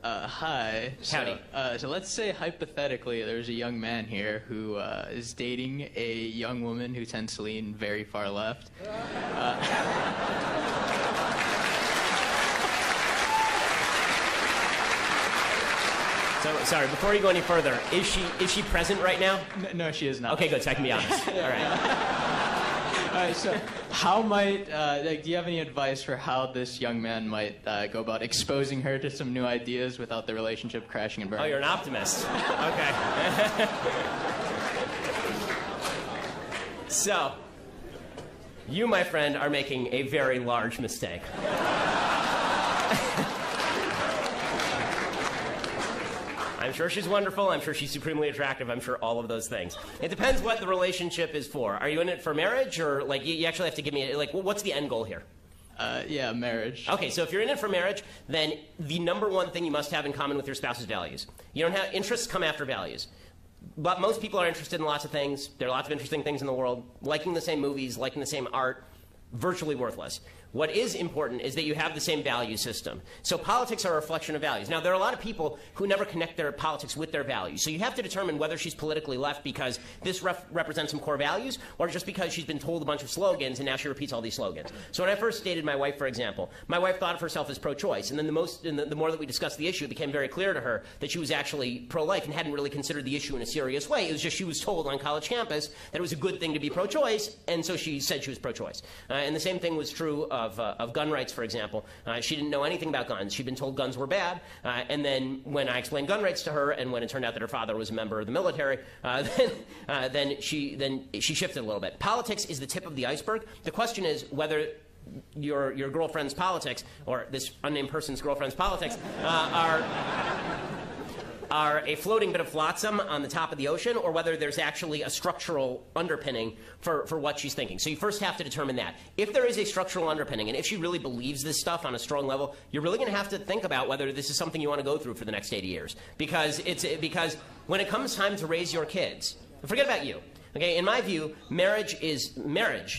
Hi. Howdy. So let's say hypothetically there's a young man here who is dating a young woman who tends to lean very far left. So, sorry, before you go any further, is she present right now? No, she is not. Okay, good, so I can be honest. All right. All right, so how might, do you have any advice for how this young man might go about exposing her to some new ideas without the relationship crashing and burning? Oh, you're an optimist. Okay. So, you, my friend, are making a very large mistake. I'm sure she's wonderful. I'm sure she's supremely attractive. I'm sure all of those things. It depends what the relationship is for. Are you in it for marriage, or like you actually have to give me like what's the end goal here? Yeah, marriage. Okay, so if you're in it for marriage, then the number one thing you must have in common with your spouse is values. You don't have interests come after values. But most people are interested in lots of things. There are lots of interesting things in the world. Liking the same movies, liking the same art, virtually worthless. What is important is that you have the same value system. So politics are a reflection of values. Now, there are a lot of people who never connect their politics with their values. So you have to determine whether she's politically left because this represents some core values, or just because she's been told a bunch of slogans and now she repeats all these slogans. So when I first dated my wife, for example, my wife thought of herself as pro-choice. And then the more that we discussed the issue, it became very clear to her that she was actually pro-life and hadn't really considered the issue in a serious way. It was just she was told on college campus that it was a good thing to be pro-choice, and so she said she was pro-choice. And the same thing was true of gun rights, for example. She didn't know anything about guns. She'd been told guns were bad. And then when I explained gun rights to her, and when it turned out that her father was a member of the military, then she shifted a little bit. Politics is the tip of the iceberg. The question is whether your girlfriend's politics, or this unnamed person's girlfriend's politics, are a floating bit of flotsam on the top of the ocean, or whether there's actually a structural underpinning for what she's thinking. So you first have to determine that. If there is a structural underpinning, and if she really believes this stuff on a strong level, you're really going to have to think about whether this is something you want to go through for the next 80 years. Because when it comes time to raise your kids, forget about you. Okay, in my view, marriage,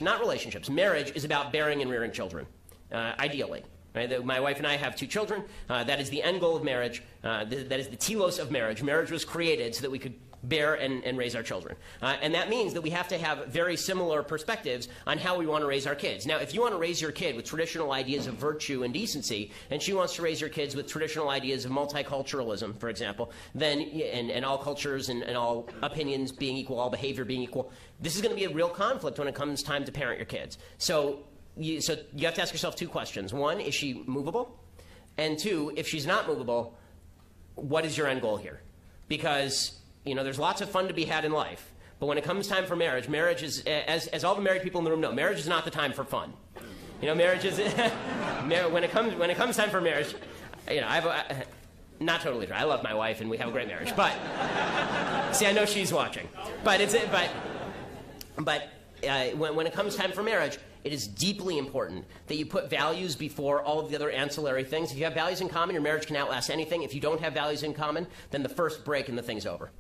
not relationships. Marriage is about bearing and rearing children, ideally. Right? My wife and I have 2 children. That is the end goal of marriage. That is the telos of marriage. Marriage was created so that we could bear and raise our children. And that means that we have to have very similar perspectives on how we want to raise our kids. Now, if you want to raise your kid with traditional ideas of virtue and decency, and she wants to raise your kids with traditional ideas of multiculturalism, for example, then and all cultures and all opinions being equal, all behavior being equal, this is going to be a real conflict when it comes time to parent your kids. So you have to ask yourself 2 questions. 1, is she movable? And 2, if she's not movable, what is your end goal here? Because, there's lots of fun to be had in life. But when it comes time for marriage, marriage is, as all the married people in the room know, marriage is not the time for fun. Marriage is, when it comes time for marriage, not totally true. I love my wife and we have a great marriage. But, see, I know she's watching. But when it comes time for marriage, it is deeply important that you put values before all of the other ancillary things. If you have values in common, your marriage can outlast anything. If you don't have values in common, then the first break and the thing's over.